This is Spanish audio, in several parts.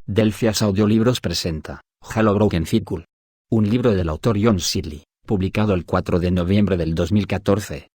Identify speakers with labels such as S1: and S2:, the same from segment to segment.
S1: Delphias Audiolibros presenta Halo Broken Cycle, un libro del autor John Searle, publicado el 4 de noviembre del 2014.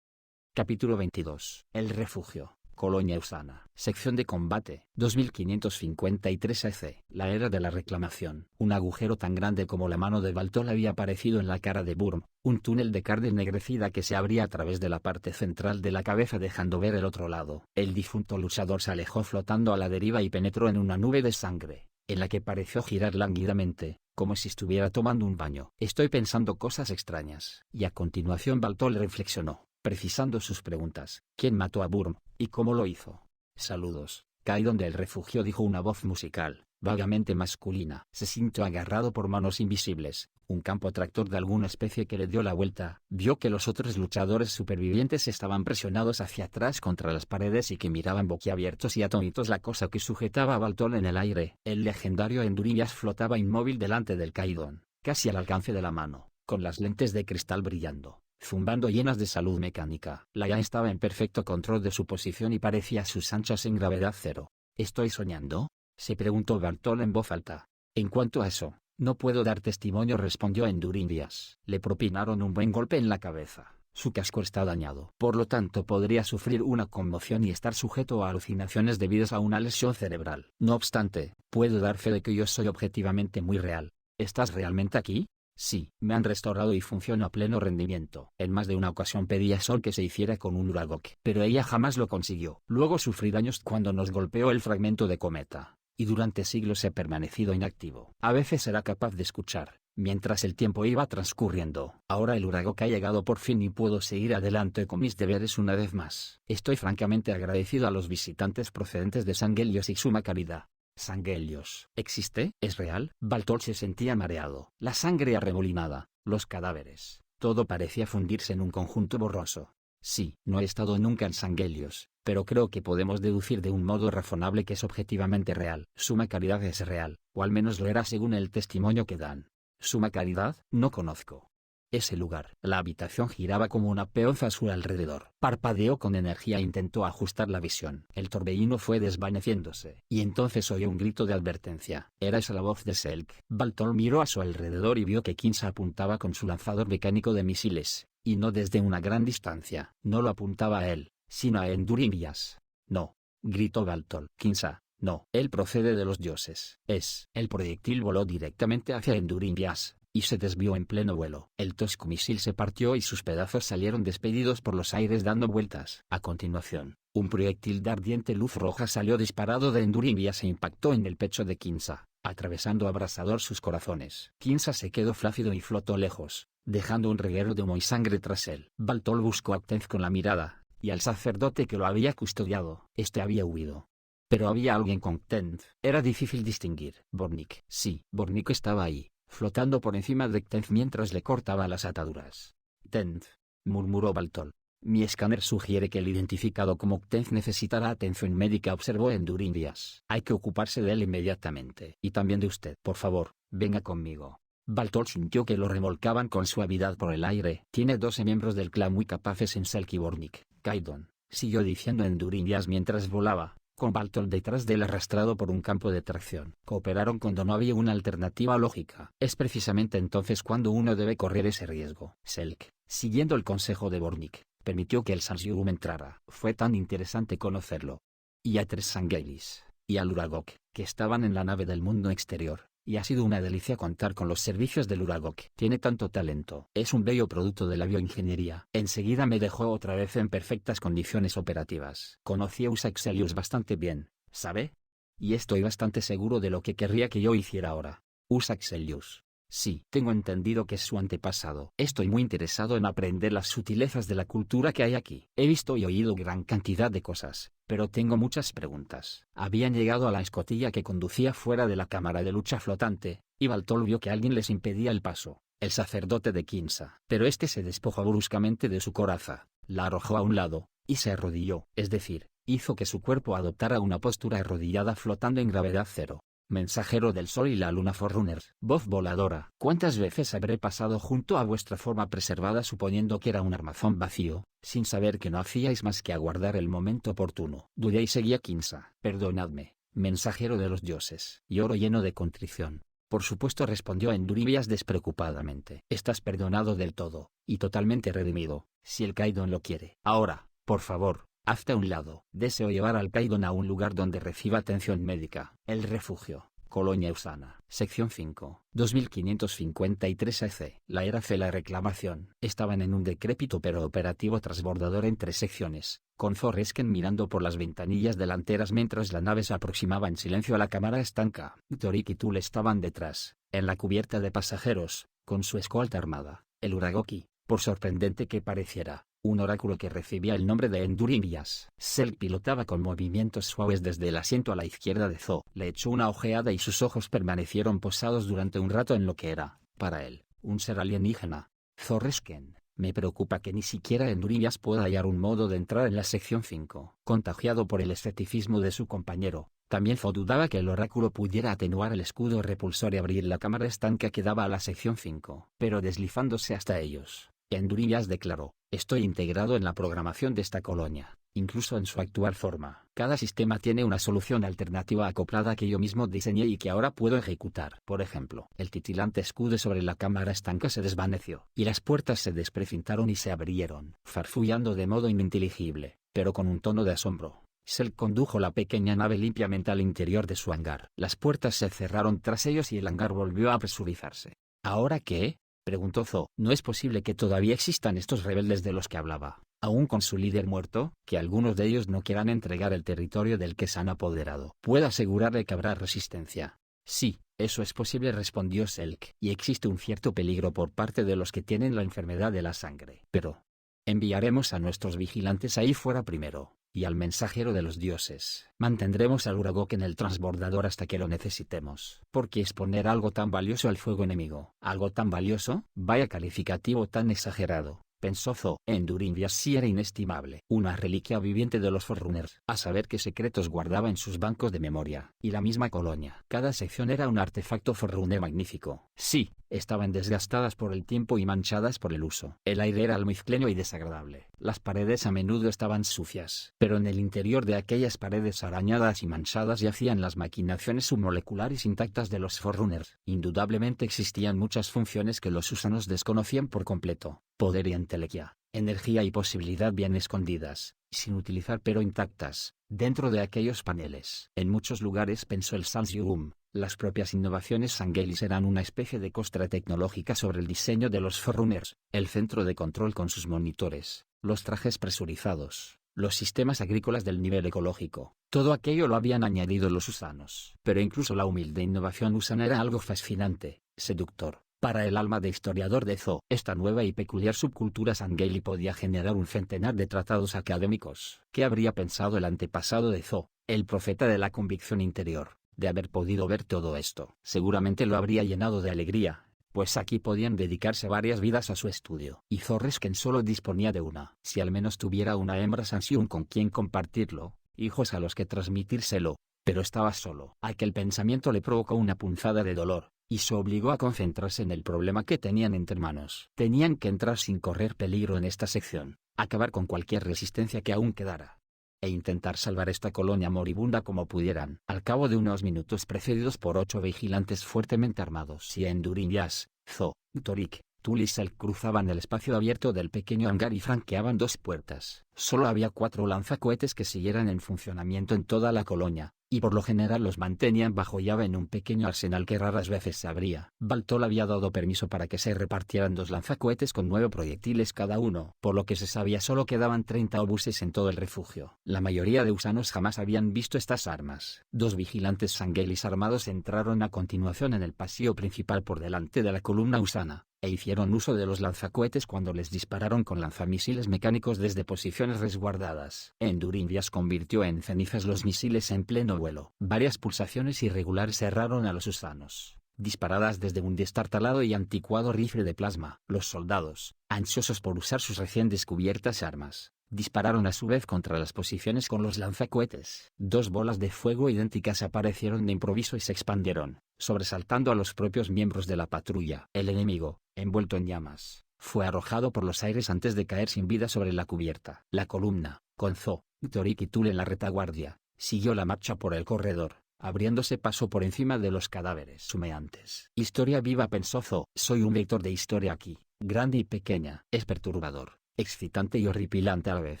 S1: Capítulo 22. El refugio, Colonia Usana. Sección de combate, 2553 AC. La era de la reclamación. Un agujero tan grande como la mano de Baltol había aparecido en la cara de Burm, un túnel de carne ennegrecida que se abría a través de la parte central de la cabeza dejando ver el otro lado. El difunto luchador se alejó flotando a la deriva y penetró en una nube de sangre, en la que pareció girar lánguidamente, como si estuviera tomando un baño. Estoy pensando cosas extrañas. Y a continuación Baltol reflexionó, precisando sus preguntas. ¿Quién mató a Burm, y cómo lo hizo? Saludos, Kaidon del refugio, dijo una voz musical, vagamente masculina. Se sintió agarrado por manos invisibles, un campo tractor de alguna especie que le dio la vuelta. Vio que los otros luchadores supervivientes estaban presionados hacia atrás contra las paredes y que miraban boquiabiertos y atónitos la cosa que sujetaba a Baltol en el aire. El legendario Endurias flotaba inmóvil delante del Kaidon, casi al alcance de la mano, con las lentes de cristal brillando, zumbando llenas de salud mecánica. La IA estaba en perfecto control de su posición y parecía a sus anchas en gravedad cero. ¿Estoy soñando?, se preguntó Baltol en voz alta. En cuanto a eso, no puedo dar testimonio, respondió Endurias. Le propinaron un buen golpe en la cabeza. Su casco está dañado. Por lo tanto podría sufrir una conmoción y estar sujeto a alucinaciones debidas a una lesión cerebral. No obstante, puedo dar fe de que yo soy objetivamente muy real. ¿Estás realmente aquí? Sí, me han restaurado y funciono a pleno rendimiento. En más de una ocasión pedí a Sol que se hiciera con un Uragok, pero ella jamás lo consiguió. Luego sufrí daños cuando nos golpeó el fragmento de cometa, y durante siglos he permanecido inactivo. A veces era capaz de escuchar, mientras el tiempo iba transcurriendo. Ahora el Uragok ha llegado por fin y puedo seguir adelante con mis deberes una vez más. Estoy francamente agradecido a los visitantes procedentes de Sangelios y Suma Caridad. ¿Sangelios existe? ¿Es real? Baltol se sentía mareado. La sangre arremolinada, los cadáveres, todo parecía fundirse en un conjunto borroso. Sí, no he estado nunca en Sangelios, pero creo que podemos deducir de un modo razonable que es objetivamente real. Suma Caridad es real, o al menos lo era según el testimonio que dan. ¿Suma Caridad? No conozco ese lugar. La habitación giraba como una peonza azul alrededor. Parpadeó con energía e intentó ajustar la visión. El torbellino fue desvaneciéndose, y entonces oyó un grito de advertencia. Era esa la voz de Selk. Baltol miró a su alrededor y vio que Kinsa apuntaba con su lanzador mecánico de misiles, y no desde una gran distancia. No lo apuntaba a él, sino a Endurias. No, gritó Baltol. Kinsa, no. Él procede de los dioses. El proyectil voló directamente hacia Endurias y se desvió en pleno vuelo. El tosco misil se partió y sus pedazos salieron despedidos por los aires dando vueltas. A continuación, un proyectil de ardiente luz roja salió disparado de Endurias e impactó en el pecho de Kinsa, atravesando abrasador sus corazones. Kinsa se quedó flácido y flotó lejos, dejando un reguero de humo y sangre tras él. Baltol buscó a Tenz con la mirada, y al sacerdote que lo había custodiado. Este había huido. Pero había alguien con Tenz. Era difícil distinguir. Bornik. Sí, Bornik estaba ahí, flotando por encima de Tenz mientras le cortaba las ataduras. Tenz, murmuró Baltol. Mi escáner sugiere que el identificado como Tenz necesitará atención médica, observó Endurias. Hay que ocuparse de él inmediatamente. Y también de usted. Por favor, venga conmigo. Baltol sintió que lo remolcaban con suavidad por el aire. Tiene 12 miembros del clan muy capaces en Selk y Bornik. Kaidon, siguió diciendo Endurias mientras volaba, con Baltol detrás de él arrastrado por un campo de tracción. Cooperaron cuando no había una alternativa lógica. Es precisamente entonces cuando uno debe correr ese riesgo. Selk, siguiendo el consejo de Bornik, permitió que el Sanjiurum entrara. Fue tan interesante conocerlo. Y a 3 Sangelis, y al Uragok, que estaban en la nave del mundo exterior. Y ha sido una delicia contar con los servicios del Uragok. Tiene tanto talento. Es un bello producto de la bioingeniería. Enseguida me dejó otra vez en perfectas condiciones operativas. Conocí a Usaxelius bastante bien, ¿sabe? Y estoy bastante seguro de lo que querría que yo hiciera ahora. Usaxelius. Sí, tengo entendido que es su antepasado. Estoy muy interesado en aprender las sutilezas de la cultura que hay aquí. He visto y oído gran cantidad de cosas, pero tengo muchas preguntas. Habían llegado a la escotilla que conducía fuera de la cámara de lucha flotante, y Baltol vio que alguien les impedía el paso. El sacerdote de Kinsa. Pero este se despojó bruscamente de su coraza, la arrojó a un lado, y se arrodilló. Es decir, hizo que su cuerpo adoptara una postura arrodillada flotando en gravedad cero. Mensajero del Sol y la Luna Forerunners. Voz voladora. ¿Cuántas veces habré pasado junto a vuestra forma preservada suponiendo que era un armazón vacío, sin saber que no hacíais más que aguardar el momento oportuno? Dudé y seguí a Kinsa. Perdonadme, mensajero de los dioses. Lloró lleno de contrición. Por supuesto, respondió Enduribias despreocupadamente. Estás perdonado del todo, y totalmente redimido, si el Kaidon lo quiere. Ahora, por favor, hazte a un lado. Deseo llevar al Kaidon a un lugar donde reciba atención médica. El refugio. Colonia Usana. Sección 5. 2553 AC. La era C. La reclamación. Estaban en un decrépito pero operativo transbordador en 3 secciones, con Thoresken mirando por las ventanillas delanteras mientras la nave se aproximaba en silencio a la cámara estanca. Torik y Tul estaban detrás, en la cubierta de pasajeros, con su escolta armada, el Uragoki, por sorprendente que pareciera, un oráculo que recibía el nombre de Enduribias. Selk pilotaba con movimientos suaves desde el asiento a la izquierda de Zo. Le echó una ojeada y sus ojos permanecieron posados durante un rato en lo que era, para él, un ser alienígena. Thoresken, me preocupa que ni siquiera Enduribias pueda hallar un modo de entrar en la sección 5. Contagiado por el escepticismo de su compañero, también Zo dudaba que el oráculo pudiera atenuar el escudo repulsor y abrir la cámara estanca que daba a la sección 5. Pero deslizándose hasta ellos, Enduribias declaró: estoy integrado en la programación de esta colonia, incluso en su actual forma. Cada sistema tiene una solución alternativa acoplada que yo mismo diseñé y que ahora puedo ejecutar. Por ejemplo, el titilante escudo sobre la cámara estanca se desvaneció, y las puertas se desprecintaron y se abrieron, farfullando de modo ininteligible, pero con un tono de asombro. Selk condujo la pequeña nave limpiamente al interior de su hangar. Las puertas se cerraron tras ellos y el hangar volvió a presurizarse. ¿Ahora qué?, preguntó Zo. No es posible que todavía existan estos rebeldes de los que hablaba, aún con su líder muerto, que algunos de ellos no quieran entregar el territorio del que se han apoderado. Puedo asegurarle que habrá resistencia. Sí, eso es posible, respondió Selk. Y existe un cierto peligro por parte de los que tienen la enfermedad de la sangre. Pero enviaremos a nuestros vigilantes ahí fuera primero, y al mensajero de los dioses. Mantendremos al Uragok en el transbordador hasta que lo necesitemos. ¿Por qué exponer algo tan valioso al fuego enemigo? ¿Algo tan valioso? Vaya calificativo tan exagerado, pensó Zo. Enduribias sí era inestimable, una reliquia viviente de los Forerunners, a saber qué secretos guardaba en sus bancos de memoria. Y la misma colonia. Cada sección era un artefacto Forerunner magnífico. Sí, estaban desgastadas por el tiempo y manchadas por el uso. El aire era almizcleño y desagradable. Las paredes a menudo estaban sucias, pero en el interior de aquellas paredes arañadas y manchadas yacían las maquinaciones submoleculares intactas de los Forerunners. Indudablemente existían muchas funciones que los usanos desconocían por completo. Poder y entelequia, energía y posibilidad bien escondidas, sin utilizar pero intactas, dentro de aquellos paneles. En muchos lugares, pensó el Sans-Yugum, las propias innovaciones Sangelis eran una especie de costra tecnológica sobre el diseño de los Forerunners, el centro de control con sus monitores, los trajes presurizados, los sistemas agrícolas del nivel ecológico. Todo aquello lo habían añadido los usanos. Pero incluso la humilde innovación usana era algo fascinante, seductor. Para el alma de historiador de Zo, esta nueva y peculiar subcultura Sangheili podía generar un centenar de tratados académicos. ¿Qué habría pensado el antepasado de Zo, el profeta de la convicción interior, de haber podido ver todo esto? Seguramente lo habría llenado de alegría, pues aquí podían dedicarse varias vidas a su estudio. Y Thoresken solo disponía de una. Si al menos tuviera una hembra Sansiun con quien compartirlo, hijos a los que transmitírselo. Pero estaba solo. Aquel pensamiento le provocó una punzada de dolor, y se obligó a concentrarse en el problema que tenían entre manos. Tenían que entrar sin correr peligro en esta sección, acabar con cualquier resistencia que aún quedara, e intentar salvar esta colonia moribunda como pudieran. Al cabo de unos minutos, precedidos por 8 vigilantes fuertemente armados, y Enduribias, Zo, Torik, Tul y Selk cruzaban el espacio abierto del pequeño hangar y franqueaban 2 puertas. Solo había 4 lanzacohetes que siguieran en funcionamiento en toda la colonia, y por lo general los mantenían bajo llave en un pequeño arsenal que raras veces se abría. Baltol había dado permiso para que se repartieran 2 lanzacohetes con 9 proyectiles cada uno, por lo que se sabía solo quedaban 30 obuses en todo el refugio. La mayoría de usanos jamás habían visto estas armas. 2 vigilantes Sanghelis armados entraron a continuación en el pasillo principal por delante de la columna usana, e hicieron uso de los lanzacohetes cuando les dispararon con lanzamisiles mecánicos desde posiciones resguardadas. Enduribias convirtió en cenizas los misiles en pleno vuelo. Varias pulsaciones irregulares cerraron a los usanos, disparadas desde un destartalado y anticuado rifle de plasma. Los soldados, ansiosos por usar sus recién descubiertas armas, dispararon a su vez contra las posiciones con los lanzacohetes. 2 bolas de fuego idénticas aparecieron de improviso y se expandieron, sobresaltando a los propios miembros de la patrulla. El enemigo, envuelto en llamas, fue arrojado por los aires antes de caer sin vida sobre la cubierta. La columna, con Zo, Torik y Tul en la retaguardia, siguió la marcha por el corredor, abriéndose paso por encima de los cadáveres humeantes. Historia viva, pensó Zo. Soy un lector de historia aquí, grande y pequeña. Es perturbador, excitante y horripilante a la vez.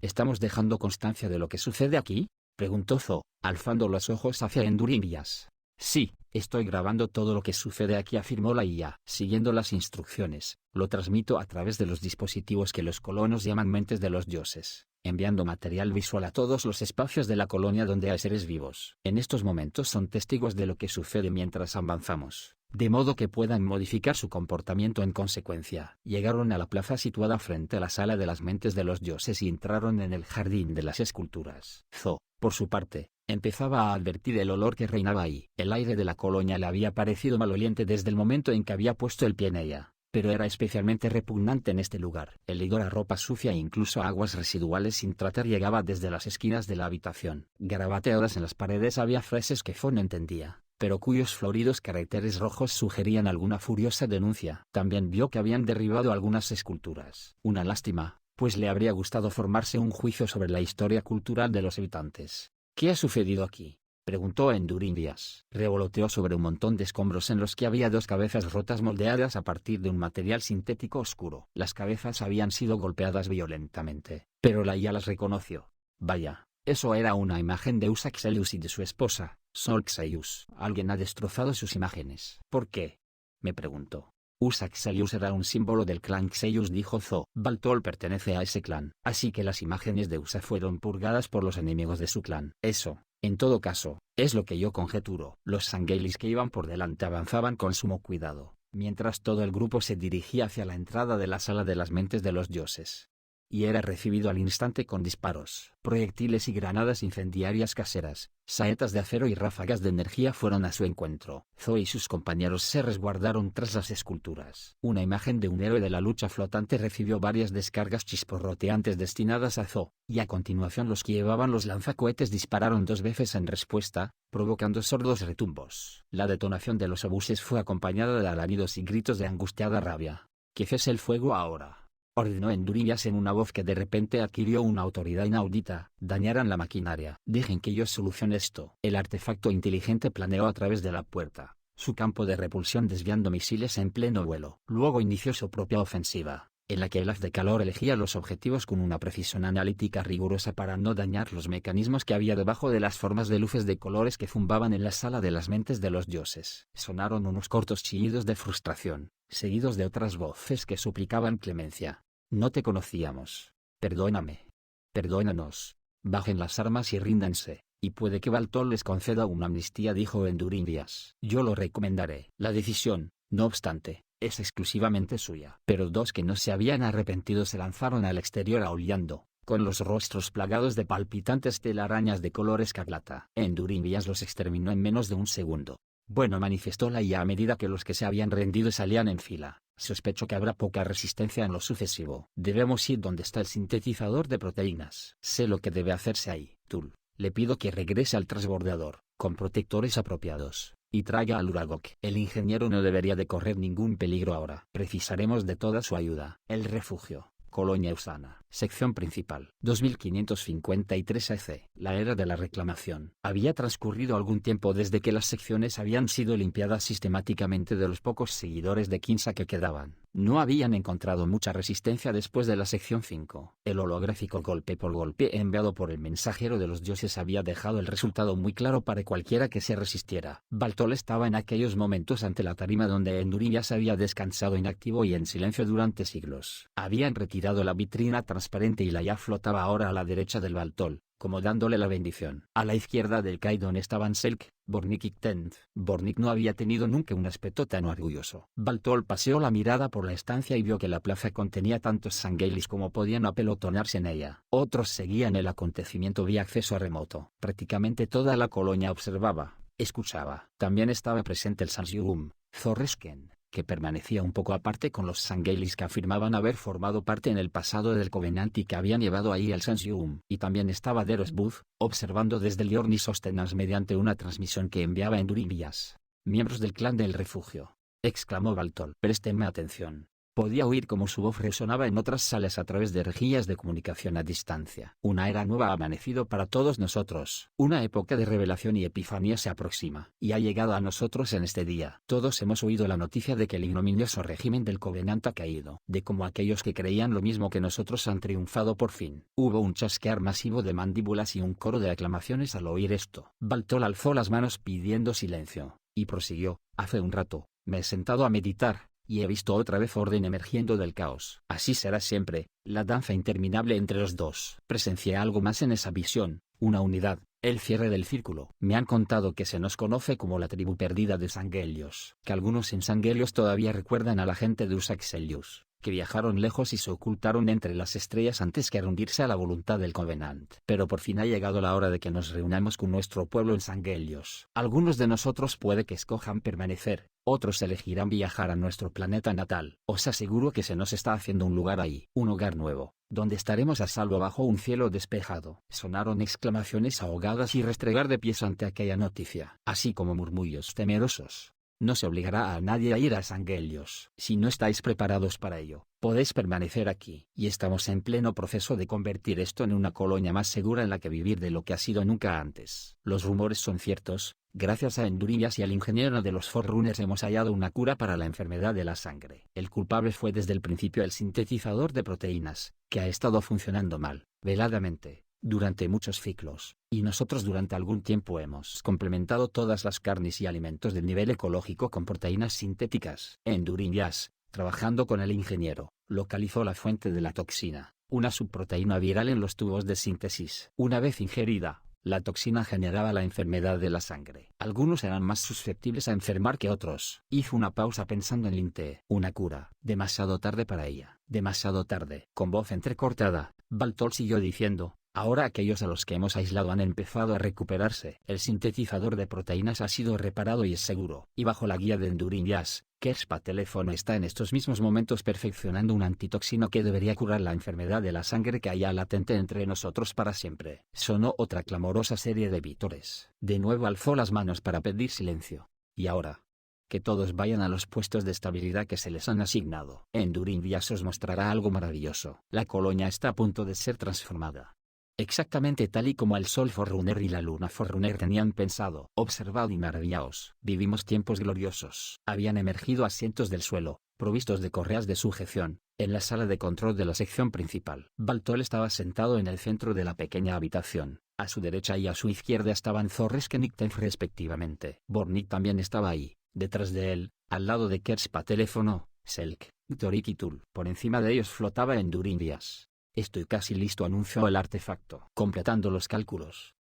S1: ¿Estamos dejando constancia de lo que sucede aquí?, preguntó Zo, alzando los ojos hacia Endurimbias. Sí, estoy grabando todo lo que sucede aquí, afirmó la IA. Siguiendo las instrucciones, lo transmito a través de los dispositivos que los colonos llaman mentes de los dioses, enviando material visual a todos los espacios de la colonia donde hay seres vivos. En estos momentos son testigos de lo que sucede mientras avanzamos, de modo que puedan modificar su comportamiento en consecuencia. Llegaron a la plaza situada frente a la sala de las mentes de los dioses y entraron en el jardín de las esculturas. Zo, por su parte, empezaba a advertir el olor que reinaba ahí. El aire de la colonia le había parecido maloliente desde el momento en que había puesto el pie en ella, pero era especialmente repugnante en este lugar. El hedor a ropa sucia e incluso a aguas residuales sin tratar llegaba desde las esquinas de la habitación. Garabateadas en las paredes había frases que Zo no entendía, pero cuyos floridos caracteres rojos sugerían alguna furiosa denuncia. También vio que habían derribado algunas esculturas. Una lástima, pues le habría gustado formarse un juicio sobre la historia cultural de los habitantes. ¿Qué ha sucedido aquí?, preguntó Endurimbias. Revoloteó sobre un montón de escombros en los que había dos cabezas rotas moldeadas a partir de un material sintético oscuro. Las cabezas habían sido golpeadas violentamente, pero la IA las reconoció. Vaya, eso era una imagen de Usa Xelius y de su esposa, Sol Xelius. Alguien ha destrozado sus imágenes. ¿Por qué?, me preguntó. Usa Xelius era un símbolo del clan Xelius, dijo Zo. Baltol pertenece a ese clan, así que las imágenes de Usa fueron purgadas por los enemigos de su clan. Eso, en todo caso, es lo que yo conjeturo. Los Sangelis que iban por delante avanzaban con sumo cuidado, mientras todo el grupo se dirigía hacia la entrada de la sala de las mentes de los dioses. Y era recibido al instante con disparos, proyectiles y granadas incendiarias caseras. Saetas de acero y ráfagas de energía fueron a su encuentro. Zo y sus compañeros se resguardaron tras las esculturas. Una imagen de un héroe de la lucha flotante recibió varias descargas chisporroteantes destinadas a Zo, y a continuación los que llevaban los lanzacohetes dispararon 2 veces en respuesta, provocando sordos retumbos. La detonación de los obuses fue acompañada de alaridos y gritos de angustiada rabia. «¡Que cese el fuego ahora!», ordenó Endurimbias en una voz que de repente adquirió una autoridad inaudita. «Dañarán la maquinaria. Dejen que yo solucione esto». El artefacto inteligente planeó a través de la puerta, su campo de repulsión desviando misiles en pleno vuelo. Luego inició su propia ofensiva, en la que el haz de calor elegía los objetivos con una precisión analítica rigurosa para no dañar los mecanismos que había debajo de las formas de luces de colores que zumbaban en la sala de las mentes de los dioses. Sonaron unos cortos chillidos de frustración, seguidos de otras voces que suplicaban clemencia. «No te conocíamos. Perdóname. Perdónanos. Bajen las armas y ríndanse, y puede que Baltol les conceda una amnistía», dijo Endurimbias. «Yo lo recomendaré». La decisión, no obstante, es exclusivamente suya. Pero 2 que no se habían arrepentido se lanzaron al exterior aullando, con los rostros plagados de palpitantes telarañas de color escarlata. Endurimbias los exterminó en menos de un segundo. «Bueno», manifestó la IA a medida que los que se habían rendido salían en fila. «Sospecho que habrá poca resistencia en lo sucesivo. Debemos ir donde está el sintetizador de proteínas. Sé lo que debe hacerse ahí. Tul, le pido que regrese al transbordador, con protectores apropiados, y traiga al Uragok». El ingeniero no debería de correr ningún peligro ahora. «Precisaremos de toda su ayuda». El refugio. Colonia Usana. Sección principal. 2553 AC. La era de la reclamación. Había transcurrido algún tiempo desde que las secciones habían sido limpiadas sistemáticamente de los pocos seguidores de Kinsa que quedaban. No habían encontrado mucha resistencia después de la sección 5. El holográfico golpe por golpe enviado por el mensajero de los dioses había dejado el resultado muy claro para cualquiera que se resistiera. Baltol estaba en aquellos momentos ante la tarima donde Endurimbias había descansado inactivo y en silencio durante siglos. Habían retirado la vitrina transparente y la ya flotaba ahora a la derecha del Baltol, como dándole la bendición. A la izquierda del Kaidon estaban Selk, Bornik y Tenth. Bornik no había tenido nunca un aspecto tan orgulloso. Baltol paseó la mirada por la estancia y vio que la plaza contenía tantos Sangelis como podían apelotonarse en ella. Otros seguían el acontecimiento vía acceso remoto. Prácticamente toda la colonia observaba, escuchaba. También estaba presente el Sansyugum, Zorresken, que permanecía un poco aparte con los Sangelis que afirmaban haber formado parte en el pasado del Covenant y que habían llevado ahí al Sansyugum. Y también estaba Deros Booth, observando desde el Liorni Sostenas mediante una transmisión que enviaba Endurimbias. «Miembros del clan del refugio», exclamó Baltol. «Préstenme atención. Podía oír cómo su voz resonaba en otras salas a través de rejillas de comunicación a distancia. Una era nueva ha amanecido para todos nosotros. Una época de revelación y epifanía se aproxima, y ha llegado a nosotros en este día. Todos hemos oído la noticia de que el ignominioso régimen del Covenant ha caído, de cómo aquellos que creían lo mismo que nosotros han triunfado por fin. Hubo un chasquear masivo de mandíbulas y un coro de aclamaciones al oír esto. Baltol alzó las manos pidiendo silencio, y prosiguió: hace un rato, me he sentado a meditar, y he visto otra vez orden emergiendo del caos. Así será siempre, la danza interminable entre los dos. Presencié algo más en esa visión, una unidad, el cierre del círculo. Me han contado que se nos conoce como la tribu perdida de Sangelios, que algunos en Sangelios todavía recuerdan a la gente de Usaxelius, que viajaron lejos y se ocultaron entre las estrellas antes que rendirse a la voluntad del Covenant. Pero por fin ha llegado la hora de que nos reunamos con nuestro pueblo en Sangelios. Algunos de nosotros puede que escojan permanecer, otros elegirán viajar a nuestro planeta natal. Os aseguro que se nos está haciendo un lugar ahí, un hogar nuevo, donde estaremos a salvo bajo un cielo despejado. Sonaron exclamaciones ahogadas y restregar de pies ante aquella noticia, así como murmullos temerosos. No se obligará a nadie a ir a Sangelios. Si no estáis preparados para ello, podéis permanecer aquí. Y estamos en pleno proceso de convertir esto en una colonia más segura en la que vivir de lo que ha sido nunca antes. Los rumores son ciertos. Gracias a Endurias y al ingeniero de los Forerunners hemos hallado una cura para la enfermedad de la sangre. El culpable fue desde el principio el sintetizador de proteínas, que ha estado funcionando mal, veladamente, durante muchos ciclos, y nosotros durante algún tiempo hemos complementado todas las carnes y alimentos del nivel ecológico con proteínas sintéticas. Endurias, trabajando con el ingeniero, localizó la fuente de la toxina, una subproteína viral en los tubos de síntesis. Una vez ingerida, la toxina generaba la enfermedad de la sangre. Algunos eran más susceptibles a enfermar que otros. Hizo una pausa pensando en Linte. Una cura. Demasiado tarde para ella. Demasiado tarde. Con voz entrecortada, Baltol siguió diciendo: ahora aquellos a los que hemos aislado han empezado a recuperarse. El sintetizador de proteínas ha sido reparado y es seguro. Y bajo la guía de Endurias, Kerspa Teléfono está en estos mismos momentos perfeccionando un antitoxino que debería curar la enfermedad de la sangre que haya latente entre nosotros para siempre. Sonó otra clamorosa serie de vítores. De nuevo alzó las manos para pedir silencio. Y ahora, que todos vayan a los puestos de estabilidad que se les han asignado. Endurias os mostrará algo maravilloso. La colonia está a punto de ser transformada. Exactamente tal y como el Sol Forerunner y la Luna Forerunner tenían pensado. Observad y maravillaos. Vivimos tiempos gloriosos. Habían emergido asientos del suelo, provistos de correas de sujeción, en la sala de control de la sección principal. Baltol estaba sentado en el centro de la pequeña habitación. A su derecha y a su izquierda estaban Zorresk y Niktenf respectivamente. Bornik también estaba ahí, detrás de él, al lado de Kerspa Teléfono, Selk, Torik y Tul. Por encima de ellos flotaba Endurias. Estoy casi listo, anunció el artefacto. Completando los cálculos.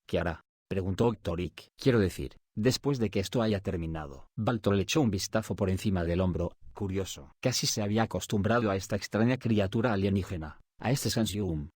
S1: ¿Qué hará?, preguntó Torik. Quiero decir, después de que esto haya terminado. Baltol echó un vistazo por encima del hombro, curioso. Casi se había acostumbrado a esta extraña criatura alienígena, a este Sansium.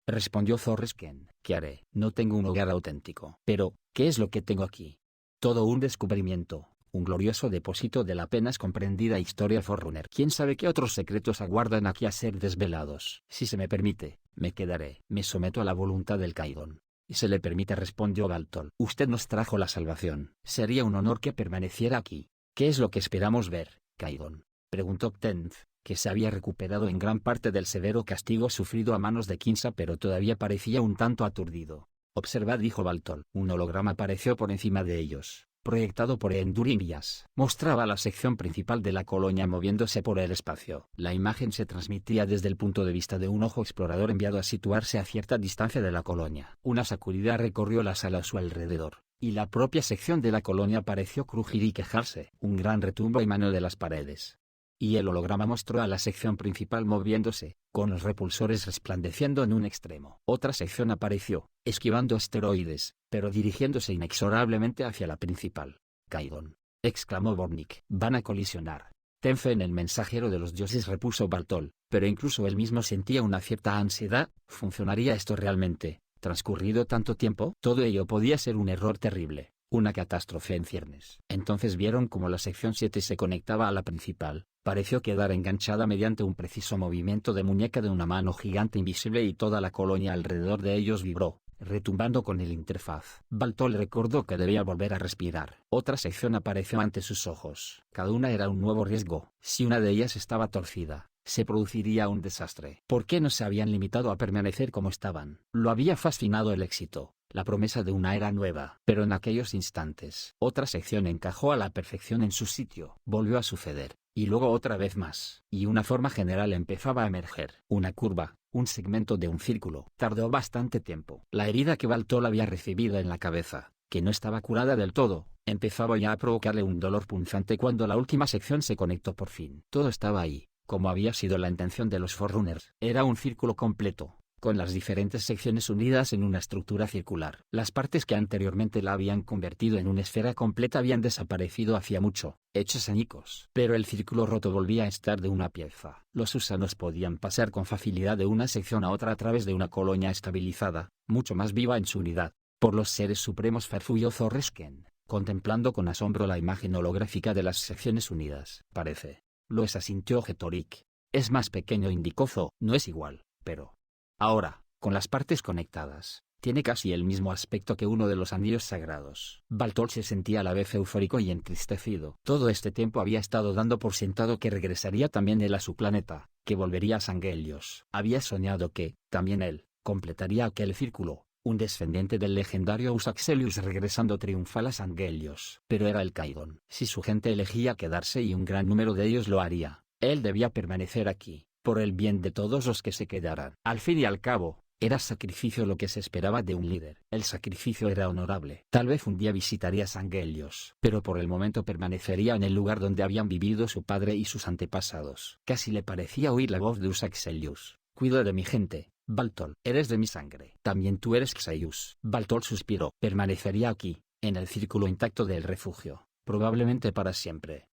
S1: Respondió Zorresken. ¿Qué haré? No tengo un hogar auténtico. Pero, ¿qué es lo que tengo aquí? Todo un descubrimiento. Un glorioso depósito de la apenas comprendida historia Forerunner. ¿Quién sabe qué otros secretos aguardan aquí a ser desvelados? Si se me permite, me quedaré. Me someto a la voluntad del Kaidon. Y se le permite, respondió Baltol. Usted nos trajo la salvación. Sería un honor que permaneciera aquí. ¿Qué es lo que esperamos ver, Kaidon?, preguntó Tenf, que se había recuperado en gran parte del severo castigo sufrido a manos de Kinsa, pero todavía parecía un tanto aturdido. Observad, dijo Baltol. Un holograma apareció por encima de ellos, proyectado por Endurias. Mostraba la sección principal de la colonia moviéndose por el espacio. La imagen se transmitía desde el punto de vista de un ojo explorador enviado a situarse a cierta distancia de la colonia. Una sacudida recorrió la sala a su alrededor, y la propia sección de la colonia pareció crujir y quejarse. Un gran retumbo emanó de las paredes. Y el holograma mostró a la sección principal moviéndose, con los repulsores resplandeciendo en un extremo. Otra sección apareció, esquivando asteroides, pero dirigiéndose inexorablemente hacia la principal. Kaidon, exclamó Bornik. Van a colisionar. Tenfe en el mensajero de los dioses, repuso Baltol, pero incluso él mismo sentía una cierta ansiedad. ¿Funcionaría esto realmente, transcurrido tanto tiempo? Todo ello podía ser un error terrible, una catástrofe en ciernes. Entonces vieron cómo la sección 7 se conectaba a la principal. Pareció quedar enganchada mediante un preciso movimiento de muñeca de una mano gigante invisible, y toda la colonia alrededor de ellos vibró, retumbando con el interfaz. Baltol recordó que debía volver a respirar. Otra sección apareció ante sus ojos. Cada una era un nuevo riesgo. Si una de ellas estaba torcida, se produciría un desastre. ¿Por qué no se habían limitado a permanecer como estaban? Lo había fascinado el éxito, la promesa de una era nueva. Pero en aquellos instantes, otra sección encajó a la perfección en su sitio. Volvió a suceder, y luego otra vez más, y una forma general empezaba a emerger. Una curva, un segmento de un círculo. Tardó bastante tiempo. La herida que Baltol había recibido en la cabeza, que no estaba curada del todo, empezaba ya a provocarle un dolor punzante cuando la última sección se conectó por fin. Todo estaba ahí, como había sido la intención de los Forerunners. Era un círculo completo, con las diferentes secciones unidas en una estructura circular. Las partes que anteriormente la habían convertido en una esfera completa habían desaparecido hacía mucho, hechos añicos. Pero el círculo roto volvía a estar de una pieza. Los husanos podían pasar con facilidad de una sección a otra a través de una colonia estabilizada, mucho más viva en su unidad, por los seres supremos Farfuyó Zorresken, contemplando con asombro la imagen holográfica de las secciones unidas. Parece. Lo es, asintió Getorik. Es más pequeño, indicó Zo. No es igual, pero ahora, con las partes conectadas, tiene casi el mismo aspecto que uno de los anillos sagrados. Baltol se sentía a la vez eufórico y entristecido. Todo este tiempo había estado dando por sentado que regresaría también él a su planeta, que volvería a Sangelios. Había soñado que, también él, completaría aquel círculo, un descendiente del legendario Usaxelius regresando triunfal a Sangelios. Pero era el Kaidon. Si su gente elegía quedarse y un gran número de ellos lo haría, él debía permanecer aquí, por el bien de todos los que se quedaran. Al fin y al cabo, era sacrificio lo que se esperaba de un líder. El sacrificio era honorable. Tal vez un día visitaría Sangelios, pero por el momento permanecería en el lugar donde habían vivido su padre y sus antepasados. Casi le parecía oír la voz de Usaxelius. Cuida de mi gente, Baltol. Eres de mi sangre. También tú eres Xaius. Baltol suspiró. Permanecería aquí, en el círculo intacto del refugio, probablemente para siempre.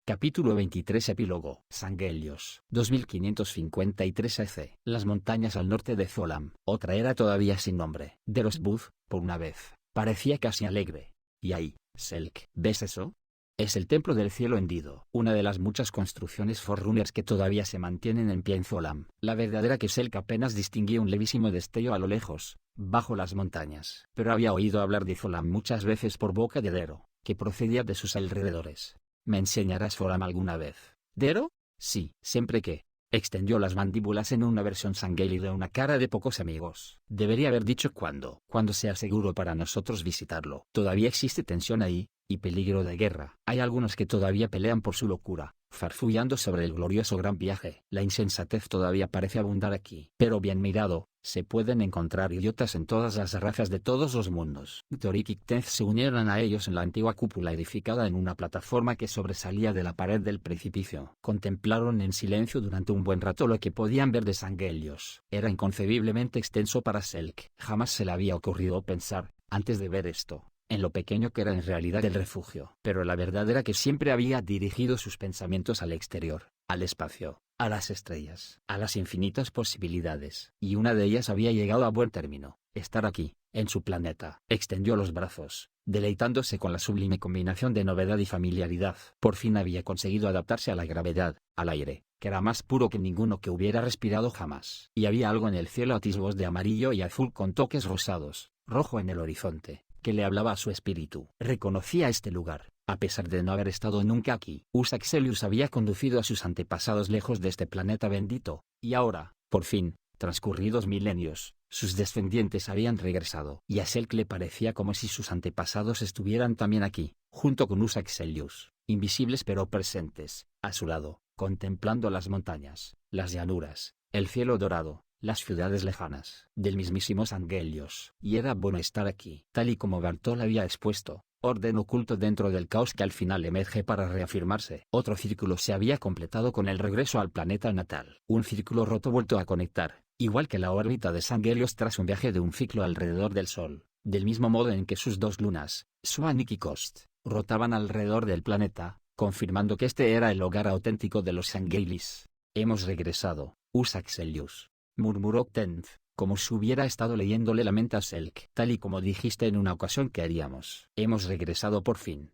S1: Capítulo 23. Epílogo. Sangelios. 2553 EC. Las montañas al norte de Zolam. Otra era todavía sin nombre. De los Buz, por una vez, parecía casi alegre. Y ahí, Selk. ¿Ves eso? Es el templo del cielo hendido, una de las muchas construcciones Forerunners que todavía se mantienen en pie en Zolam. La verdadera que Selk apenas distinguía un levísimo destello a lo lejos, bajo las montañas. Pero había oído hablar de Zolam muchas veces por boca de Dero, que procedía de sus alrededores. ¿Me enseñarás Zolam alguna vez? ¿Dero? Sí, siempre que. Extendió las mandíbulas en una versión Sangeli de una cara de pocos amigos. Debería haber dicho cuándo. Cuando sea seguro para nosotros visitarlo. Todavía existe tensión ahí, y peligro de guerra. Hay algunos que todavía pelean por su locura, farfullando sobre el glorioso gran viaje. La insensatez todavía parece abundar aquí. Pero bien mirado, se pueden encontrar idiotas en todas las razas de todos los mundos. Torik y Ktez se unieron a ellos en la antigua cúpula edificada en una plataforma que sobresalía de la pared del precipicio. Contemplaron en silencio durante un buen rato lo que podían ver de Sangelios. Era inconcebiblemente extenso para Selk. Jamás se le había ocurrido pensar, antes de ver esto, en lo pequeño que era en realidad el refugio. Pero la verdad era que siempre había dirigido sus pensamientos al exterior, al espacio, a las estrellas, a las infinitas posibilidades. Y una de ellas había llegado a buen término: estar aquí, en su planeta. Extendió los brazos, deleitándose con la sublime combinación de novedad y familiaridad. Por fin había conseguido adaptarse a la gravedad, al aire, que era más puro que ninguno que hubiera respirado jamás. Y había algo en el cielo, atisbos de amarillo y azul con toques rosados, rojo en el horizonte, que le hablaba a su espíritu. Reconocía este lugar, a pesar de no haber estado nunca aquí. Usaxelius había conducido a sus antepasados lejos de este planeta bendito, y ahora, por fin, transcurridos milenios, sus descendientes habían regresado. Y a Selk le parecía como si sus antepasados estuvieran también aquí, junto con Usaxelius, invisibles pero presentes, a su lado, contemplando las montañas, las llanuras, el cielo dorado, las ciudades lejanas, del mismísimo Sangelios. Y era bueno estar aquí. Tal y como Bartol había expuesto, orden oculto dentro del caos que al final emerge para reafirmarse. Otro círculo se había completado con el regreso al planeta natal. Un círculo roto vuelto a conectar, igual que la órbita de Sangelios tras un viaje de un ciclo alrededor del Sol, del mismo modo en que sus dos lunas, Swanwick y Kost, rotaban alrededor del planeta, confirmando que este era el hogar auténtico de los Sangelis. Hemos regresado, Usaxelius, murmuró Tenth, como si hubiera estado leyéndole la mente a Selk. Tal y como dijiste en una ocasión que haríamos. Hemos regresado por fin.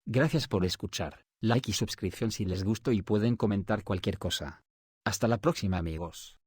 S1: Gracias por escuchar, like y suscripción si les gustó y pueden comentar cualquier cosa. Hasta la próxima, amigos.